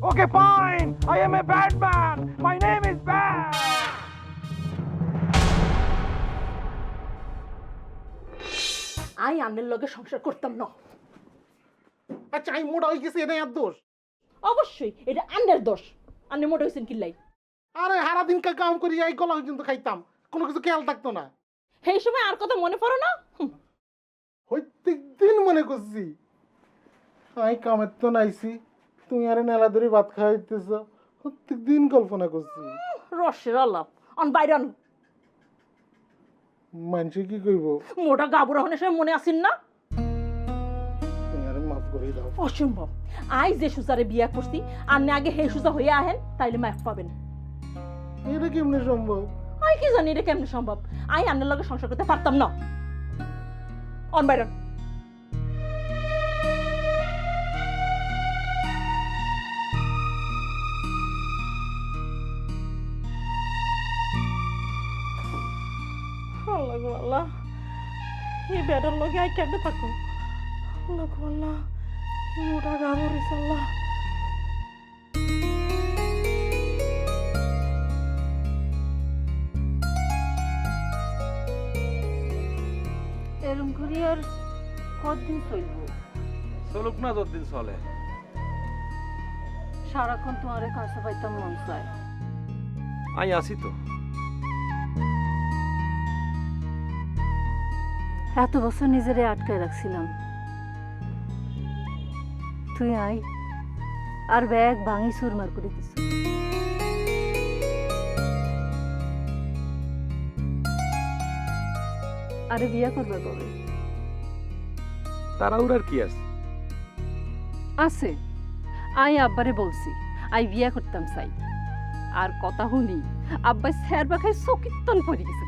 Okay, fine. I am a bad man. My name is Bad. আই আন্নের লগে সংসার করতাম না। আচ্ছা আমি মোটা হয়ে গেছি, এটাই আর দোষ? অবশ্যই এটা আন্নের দোষ। আন্নে মোটা হয়েছেন কিল্লাই? আরে সারাদিন কাম করি, এই গলা পর্যন্ত খাইতাম, কোনো কিছু খেয়াল থাকতো না। সেই সময় আর কথা মনে পড়ে না? প্রত্যেক দিন মনে করছি আমি কামের তো নাইছি, তুমি আরে নেলা ধরে ভাত খাওয়াইতেছ, প্রত্যেক দিন কল্পনা করছি। রসের আলাপ অন বাইরন। মানুষে কি কইব? মোটা গাবুর হনের সময় মনে আসেন না? তুমি আরে মাফ করে দাও। অসম্ভব। আই যে সুজারে বিয়া করছি আন্নে আগে হে সুজা হইয়া আহেন, তাইলে মাফ পাবেন। এটা কেমনে সম্ভব? আই কি জানি এটা কেমনে সম্ভব। আই আন্নের লগে সংসার করতে পারতাম না। On Byron. আল্লাহ গো আল্লাহ, এই বেটার লগে আই কেমনে থাকুম? আল্লাহ গো আল্লাহ, মোটা গাবর হইছে আল্লাহ। এরম করি আর কতদিন চলবো? চলুক না যতদিন চলে। সারাক্ষণ তোমারে কাছে পাইতাম মন চায়। আমি আছি তো। এত বছর নিজেরে আটকায় রাখছিলাম, তুই আই আর ব্যাগ ভাঙি চুরমার করে দিস। আরে বিয়া করবা কবে? তাড়াহুড়ার কি আছে? আছে, আই আব্বারে বলছি আই বিয়া করতাম চাই। আর কথা শুনি আব্বাই স্যার বাখায় চকিত্তন পড়ে গেছে।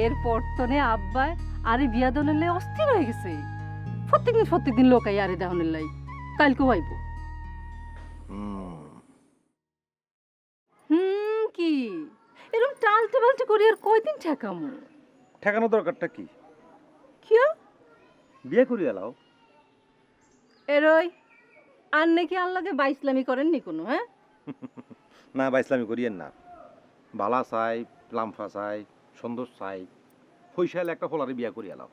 এরপর তনে আব্বাই আরে বিয়া দলের অস্থির হয়ে গেছে। প্রত্যেকদিন লোক আই আরে দেহনের লাই, কালকেও আইব। কি এরকম টালতে বালতে করি আর কয়দিন ঠেকামু? ঠেকানো দরকারটা কি? কিয়া বিয়ে করি এলাও। এরই আর নাকি আল্লাহকে বাইসলামি করেননি কোনো? হ্যাঁ না, বা ইসলামী করিয়েন না। বালা চাই, লামফা চাই, সুন্দর চাই, হইসাইল একটা ফলারে বিয়া করি এলাও।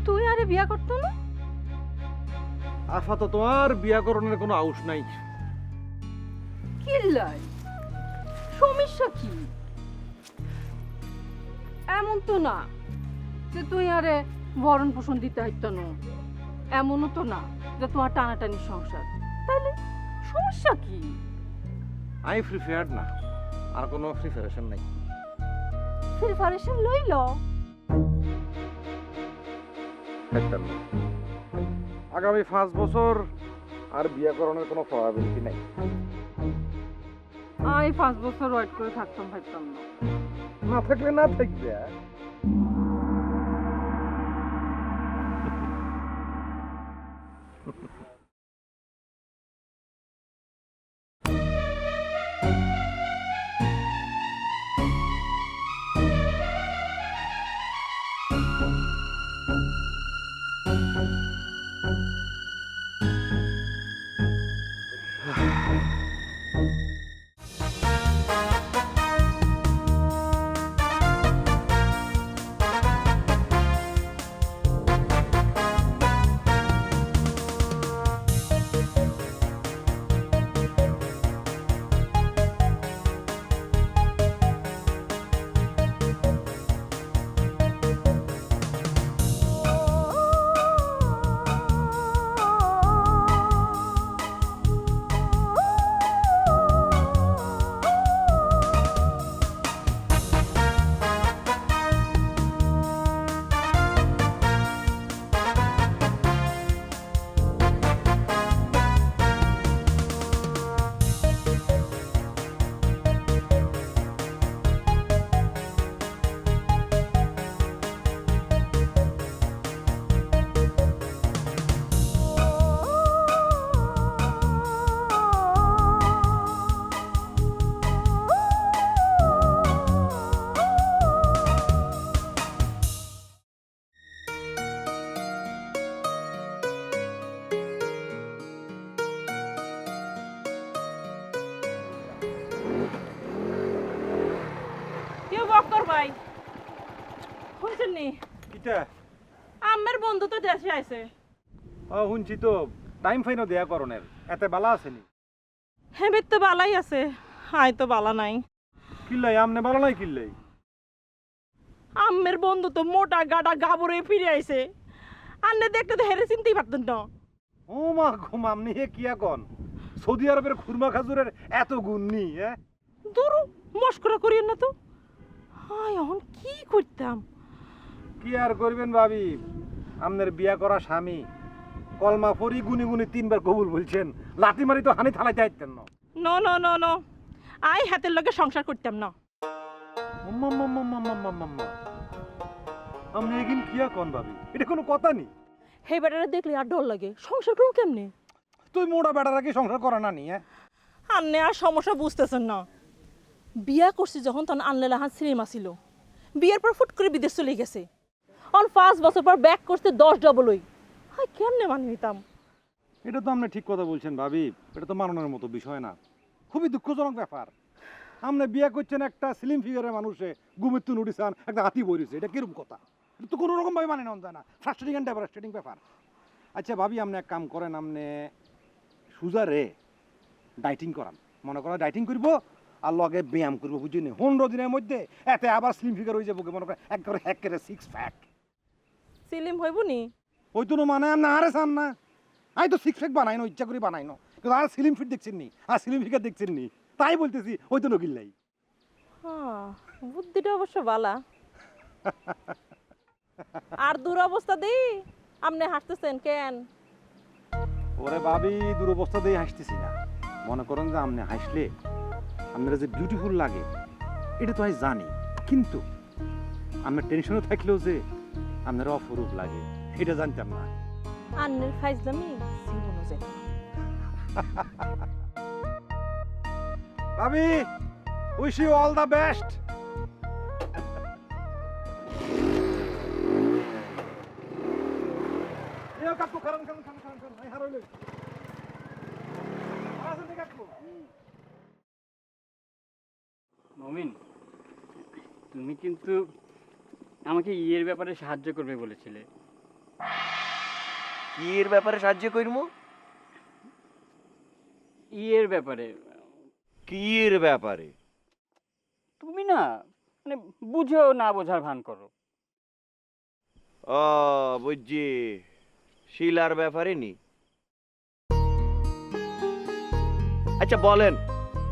তুই আরে বিয়া করতো না? আপাতত তোমার বিয়াকরণের কোনো আউস নাই। কিল্লাই সমস্যা কি? এমন তো না যে তুই আরে ভরণ পোষণ দিতে হইতো না, এমনও তো না যে তোমার টানাটানি সংসার। তাইলে সমস্যা কি? আমি প্রিফায়ার্ড না, আর কোনো প্রিপারেশন নাই। প্রিপারেশন লইল? আগামী 5 বছর আর বিয়াকরণের কোনো প্রবাবিলিটি নাই। আমি 5 বছর ওয়েট করে থাকতাম ভাবতাম না। না থাকলে না থাকবে। ভাই শুনছেন নি কিটা আমার বন্ধু তো দেশে আইছে। শুনছি তো টাইম ফাইনও দেয়া করণের এতে বালা আসেনি হেবের তো বালাই আছে, হাই তো বালা নাই। কিল্লাই আমনে বালা নাই কিল্লাই আম্মের বন্ধু তো মোটা গাডা গাবরে ফিরে আইছে। আন্নে দেখতে তো হেরে চিনতেই পারতেন না। ও মা ঘুম আমনি হে কিয়া কন সৌদি আরবের খুরমা খাজুরের এত গুণ নি হ্যাঁ দূর মস্করা করিয়েন না তো। হাই এখন কি করতাম? কি আর করবেন ভাবি আমনের বিয়া করা স্বামী কলমা পরি গুনি গুনি 3 বার কবুল বলছেন লাঠি মারি তো হানি থালাইতে আইতেন না নো নো নো নো, আই হাতের লগে সংসার করতাম না। আমনে এগিন কিয়া কন ভাবি এটা কোনো কথা নি হে বেটারা দেখলে আর ডর লাগে, সংসার করবো কেমনে? তুই মোড়া বেটারা কি সংসার করা না নি হ্যাঁ আন্নে আর সমস্যা বুঝতেছেন না। বিয়া করছি যখন তখন আনলে লাহান সিনেমা ছিল, বিয়ের পর ফুট করে বিদেশ চলে গেছে। অন 5 বছর পর ব্যাক করতে 10 ডবলই। হাই কেমনে মানিয়ে নিতাম? এটা তো আপনি ঠিক কথা বলছেন ভাবি এটা তো মানানোর মতো বিষয় না খুবই দুঃখজনক ব্যাপার আপনি বিয়ে করছেন একটা স্লিম ফিগারের মানুষে ঘুমের তুন উঠিসান একটা হাতি বইছে এটা কিরকম কথা এটা তো কোনো রকম ভাবে মানে নেওয়া যায় না ফ্রাস্ট্রেটিং অ্যান্ড ডেভারেস্টেটিং ব্যাপার আচ্ছা ভাবি আপনি এক কাম করেন আপনি সুজারে ডাইটিং করান মনে করেন ডাইটিং করবো আর লগে ব্যায়াম করবো বুঝিনি 15 দিনের মধ্যে এতে আবার স্লিম ফিগার হয়ে যাবো মনে করেন একবারে হ্যাকেরে 6 প্যাক সিলিম হইব নি? ওই তো মানে আপনি আরে চান না আমি তো 6 প্যাক বানাই না ইচ্ছা করে বানাই না কিন্তু আর স্লিম ফিট দেখছেন নি আর স্লিম ফিগার দেখছেন নি তাই বলতেছি ওই তো নকিল্লাই হ্যাঁ, বুদ্ধিটা অবশ্য বালা। আর দুরবস্থা দেই আপনি হাসতেছেন কেন? ওরে ভাবি দুরবস্থা দিয়ে হাসতেছি না মনে করেন যে আপনি হাসলে আপনারা যে বিউটিফুল লাগে এটা তো আমি জানি কিন্তু আমার টেনশনে থাকলেও যে আপনারা অপরূপ লাগে এটা জানতাম না আন্নের ফাইজলামি জীবনও যায় না। ভাবি wish you all the best কাকু খারান খারান খারান খারান খারান আই হারাইলে আসেন কাকু মমিন তুমি কিন্তু আমাকে ইয়ের ব্যাপারে সাহায্য করবে বলেছিলে। কি এর ব্যাপারে সাহায্য করবো ইয়ের ব্যাপারে কি এর ব্যাপারে তুমি না মানে বুঝো না বোঝার ভান করো। ও বুঝছি শিলার ব্যাপারে নি আচ্ছা বলেন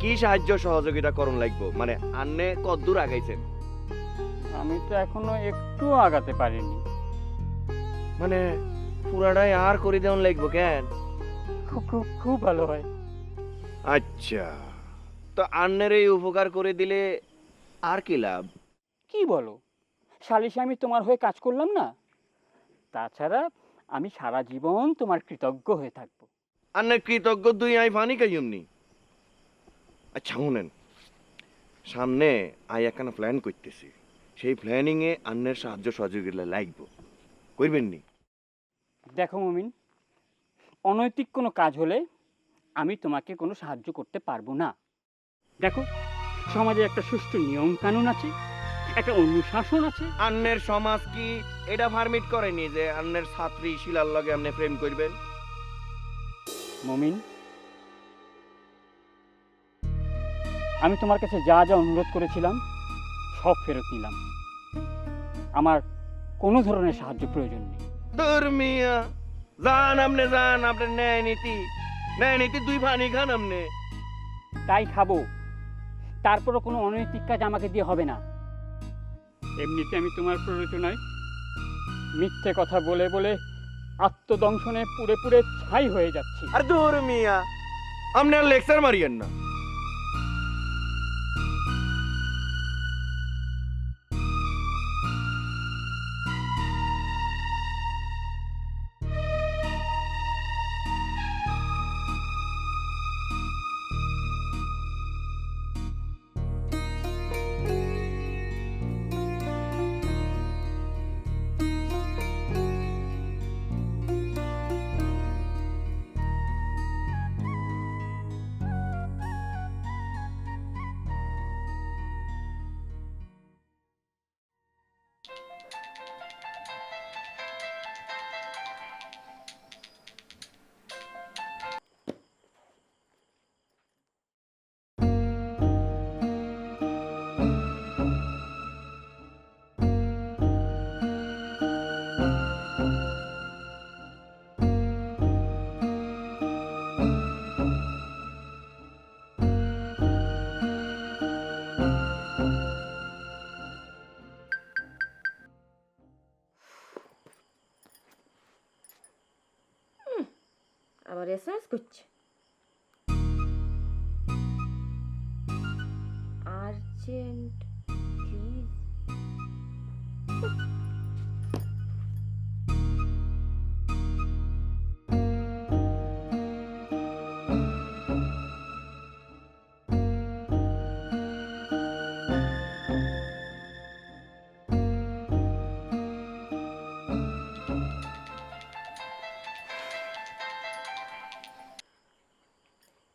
কি সাহায্য সহযোগিতা করুন লাগবো মানে আন্নে কদ্দূর আগাইছেন আমি তো এখনো একটু আগাতে পারিনি। মানে পুরাটাই আর করে দেওয়ান লাগবো কেন খুব খুব খুব ভালো হয়। আচ্ছা তো আন্নের এই উপকার করে দিলে আর কি লাভ কি বলো, সালিশে আমি তোমার হয়ে কাজ করলাম না? তাছাড়া আমি সারা জীবন তোমার কৃতজ্ঞ হয়ে থাকবো। আন্নের কৃতজ্ঞ দুই আই ফানি কাইমনি আচ্ছা শুনেন সামনে আই একখানা প্ল্যান করতেছি সেই প্ল্যানিং এ আন্নের সাহায্য সহযোগিতা লাগবো করবেন নি দেখো মমিন, অনৈতিক কোনো কাজ হলে আমি তোমাকে কোনো সাহায্য করতে পারবো না। দেখো সমাজে একটা সুষ্ঠু নিয়ম কানুন আছে, একটা অনুশাসন আছে। আন্নের সমাজ কি এটা পারমিট করেনি যে আন্নের ছাত্রী শিলার লগে আপনি প্রেম করবেন মমিন, আমি তোমার কাছে যা যা অনুরোধ করেছিলাম সব ফেরত নিলাম। আমার কোনো ধরনের সাহায্য প্রয়োজন নেই। ধর্মিয়া জান আপনার ন্যায় নীতি দুই ভানি খান আপনি তাই খাবো, তারপরও কোনো অনৈতিক কাজ আমাকে দিয়ে হবে না। এমনিতে আমি তোমার প্ররোচনায় মিথ্যে কথা বলে বলে আত্মদংশনে পুড়ে পুড়ে ছাই হয়ে যাচ্ছি। আর ধর্মিয়া আপনি আর লেকচার মারিয়েন না। আবার এসএমএস করছে। Urgent please.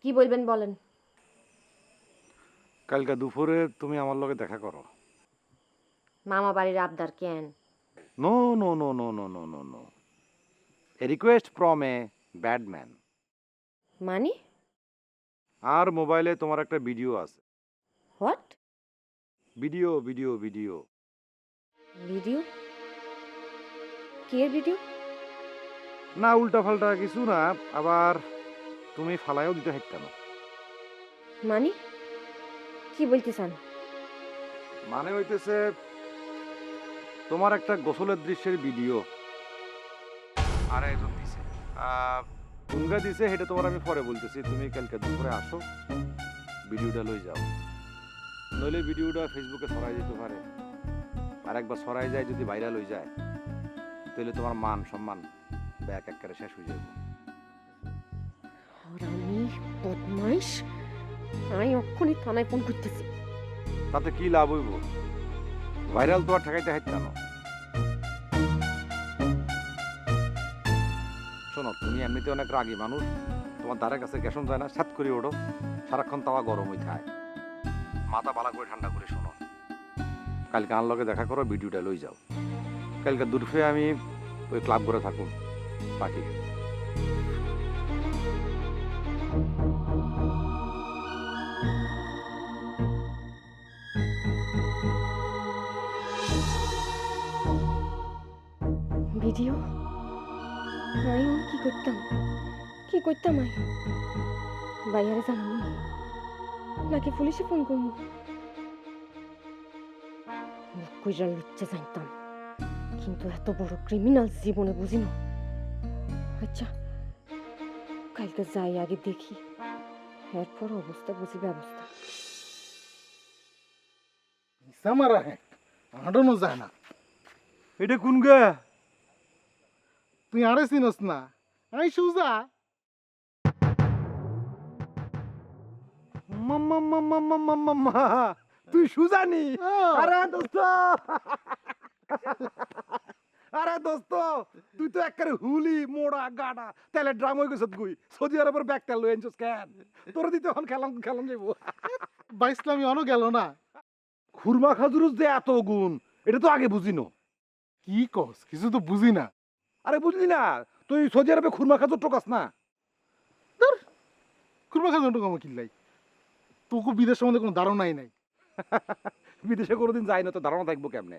কি বলবেন বলেন। কালকে দুপুরে তুমি আমার লগে দেখা করো। মামা বাড়ির আবদার কেন? No no no no no no no no, a request from a bad man. মানে আর মোবাইলে তোমার একটা ভিডিও আছে। What? Video video video. Video? কে ভিডিও? না উল্টা ফাল্টা কিছু না, আবার তুমি ফালাইও দিতে হাইত কেন? মানে কি বলতে চান? মানে হইতেছে তোমার একটা গোসলের দৃশ্যের ভিডিও আরে একজন দিছে, কোনগা দিছে সেটা তোমার আমি পরে বলতেছি। তুমি কালকে দুপুরে আসো, ভিডিওটা লই যাও, নইলে ভিডিওটা ফেসবুকে ছড়াই যেতে পারে। আর একবার ছড়াই যায়, যদি ভাইরাল হয়ে যায়, তাহলে তোমার মান সম্মান ব্যাক একেবারে শেষ হয়ে যাবে। হারামি বদমাইশ, আমি অক্ষণই থানায় ফোন করতেছি। তাতে কি লাভ হইব? ভাইরাল তো আর ঠেকাইতে হাইত কেন? শোনো, তুমি এমনিতে অনেক রাগী মানুষ, তোমার দ্বারের কাছে গ্যাসন যায় না, সাত করে ওঠো, সারাক্ষণ তাওয়া গরম হয়ে থাকে। মাথা বালা করে ঠান্ডা করে শোনো, কালকে আমার লগে দেখা করো, ভিডিওটা লই যাও। কালকে দুর্ফে আমি ওই ক্লাব করে থাকুন বাকি। ভিডিও? আমি কি করতাম, কি করতাম? আমি বাইরে জানাবো নাকি পুলিশে ফোন করবো? কইরা লুচ্চা জানতাম, কিন্তু এত বড় ক্রিমিনাল জীবনে বুঝি না। আচ্ছা কালকে যাই, আগে দেখি, এরপর অবস্থা বুঝি ব্যবস্থা। মারা হ্যাঁ হাঁটানো যায় না। এটা কোন গা? তুই আরে চিনস না, আমি সুজা। তুই সুজানি? হ্যাঁ। আরে দোস্ত, আরে দোস্ত, তুই তো একেবারে হুলি মোড়া গাডা তেলে ড্রাম হয়ে গেছত গুই। সৌদি আরবের ব্যাগ তেল লই আনছস কেন? তোর দিতে এখন খেলাম খেলাম যাইব। বাইসলামি অন গেল না। খুরমা খাজুরুস যে এত গুণ, এটা তো আগে বুঝিনো। কি কস? কিছু তো বুঝি না। আরে বুঝলি না, তুই সৌদি আরবে খুরমা খাজুর টোকাস না? খুরমা খাজনটুকু আমার কিল্লাই, তোকে বিদেশ সম্বন্ধে কোনো ধারণাই নাই। বিদেশে কোনোদিন যাই না, তো ধারণা থাকবো কেমনে?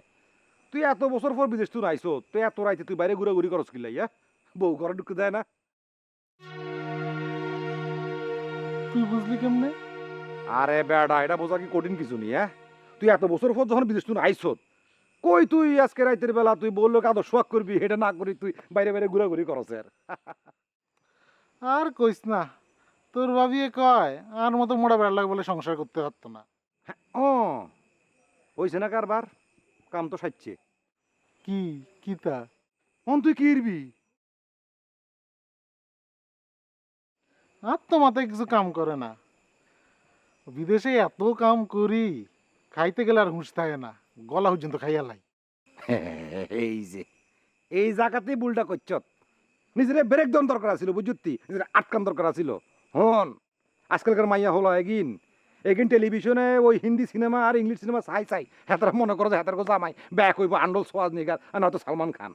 তুই এত বছর পর বিদেশ তুই আইসো, তুই এত রাইতে তুই বাইরে ঘুরাঘুরি করস কিল্লাই? বউ ঘরে ঢুকতে দেয় না? তুই বুঝলি কেমনে? আরে বেড়া, এটা বোঝা কি কঠিন কিছু নেই? তুই এত বছর পর যখন বিদেশ তুই আইসো, কই তুই আজকে রাইতের বেলা তুই বললো কাদর শোয়াক করবি, এটা না করি তুই বাইরে বাইরে ঘুরাঘুরি করস। আর কইস না, তোর ভাবিয়ে কয় আর মতো মোড়া বেড়া লাগে বলে সংসার করতে পারতো না। ও হইছে না কারবার, কাম তো সাইচ্ছে। কি কি তা? তুই কি ইরবি? আর তো মাথায় কিছু কাম করে না। বিদেশে এত কাম করি, খাইতে গেলে আর হুঁশ থাকে না, গলা পর্যন্ত খাইয়া লাই। এই যে এই জায়গাতেই ভুলটা করছত। নিজের ব্রেক দেন দরকার ছিল, বুঝতি? নিজের আটকান দরকার ছিল। হন আজকালকার মাইয়া হলো এগিন এগিন টেলিভিশনে ওই হিন্দি সিনেমা আর ইংলিশ সিনেমা চাই চাই হেতারা মনে করো যে হেতার কথা জামাই ব্যাক হইব আন্ডল সোয়াজ নিগার, আর নয়তো সালমান খান।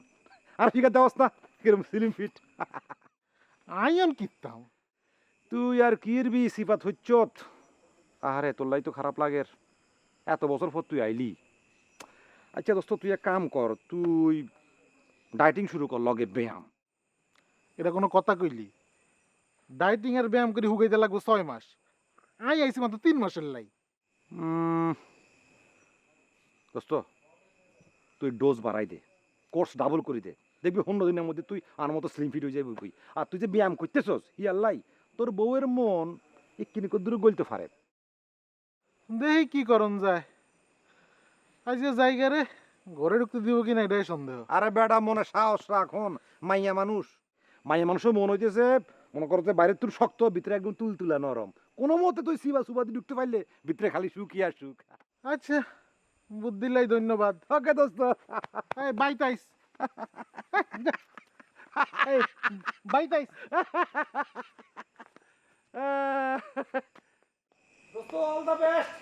আর ফিগার দেওয়াস না কিরম সিলিম ফিট। আইন কিতাম। তুই আর কিরবি সিফাত হচ্ছত। আরে তোল্লাই তো খারাপ লাগের, এত বছর পর তুই আইলি। আচ্ছা দোস্ত, তুই এক কাম কর, তুই ডায়েটিং শুরু কর, লগে ব্যায়াম। এটা কোনো কথা কইলি? ডায়েটিং আর ব্যায়াম করে হুগাইতে লাগবো 6 মাস, আই আইছি মাত্র 3 মাসের লাই। দোস্ত তুই ডোজ বাড়াই দে, কোর্স ডাবল করে দে, দেখবি 15 দিনের মধ্যে তুই আর মতো স্লিম ফিট হয়ে যাবি কই। আর তুই যে ব্যায়াম করতেছস ইয়াল্লাই তোর বউয়ের মন এক্ষিনি কদ্দুর গলতে পারে। দেখি কি করন যায়। আজকে জায়গা রে ঘরে ঢুকতে দিব কিনা এটাই সন্দেহ। আরে বেটা মনে সাহস রাখুন, মাইয়া মানুষের মন হইতেছে মনে করো যে বাইরে তোর শক্ত ভিতরে একদম তুলতুলা নরম। কোনো মতে তুই সিবা সুবাদি ঢুকতে পারলে ভিতরে খালি সুখই আর সুখ। আচ্ছা বুদ্ধিলাই ধন্যবাদ। ওকে দোস্ত। এই বাই তাইস। এই বাই তাইস। দোস্ত অল দ্য বেস্ট।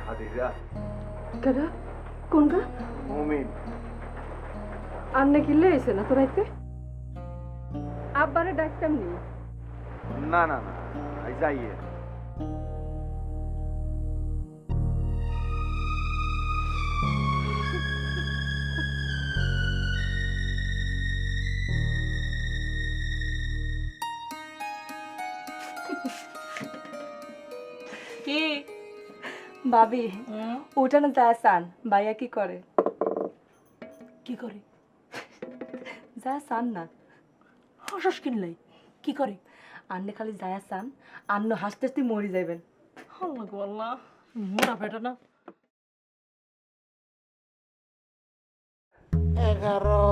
হাদিজা, কেডা কোনটা মুমিন, আন্নে কিনলে এসে না তো রাইতে আব্বারে ডাকতাম নি। না না না, যাইয়ে কি ভাবি উঠানে যায় সান ভাইয়া কি করে কি করে? যায় সান না হাসাস কিনলাই কি করে? আন্নে খালি যায় সান আন্ন হাসতে হাসতে মরি যাইবেন। আল্লাহ গো আল্লাহ, মোরা বেটা না। 11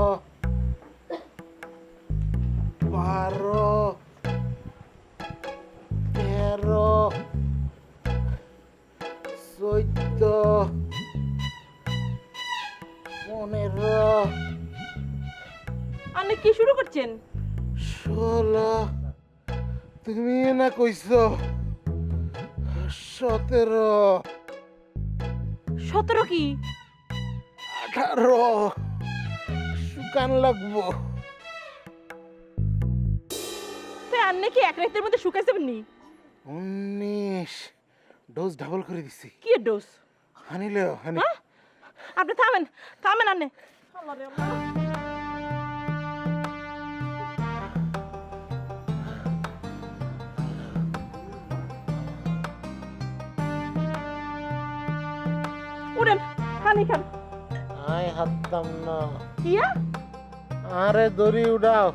12 13 14 15 আপনি কি শুরু করছেন? 16 তুমি না কইছো 17 17 কি? 18 শুকান লাগবো। তো আপনি কি এক রাতের মধ্যে শুকাইছেন নি? 19 ডোজ ডাবল করে দিছি। কি ডোজ? হানিলে হানি। আপনি থামেন থামেন আপনি। আল্লাহ রে আল্লাহ। উড়েন হানি খান। আয় হাততাম না। কিয়া আরে দড়ি উড়াও।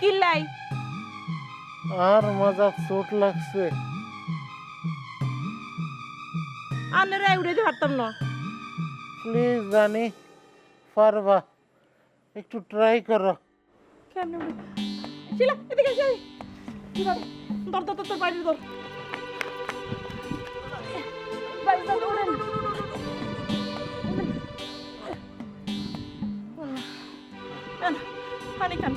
কিল্লাই আর মজা চোট লাগছে। আন্নারা উড়াইতে পারতাম না। প্লিজ রানী পারবা, একটু ট্রাই করো। কেমনে উড়ে? শিলা এদিকে এসে আয়। কিভাবে? ধর ধর ধর, ধর বাইরে ধর। বাইরে ধর, উড়েন। নেন, পানি খান।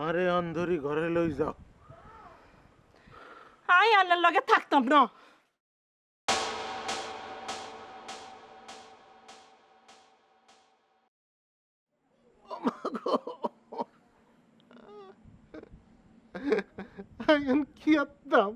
আরে অন্ধরি ঘরে লই যাও। আই আন্নার লগে থাকতাম না। এখন কি আত্তাম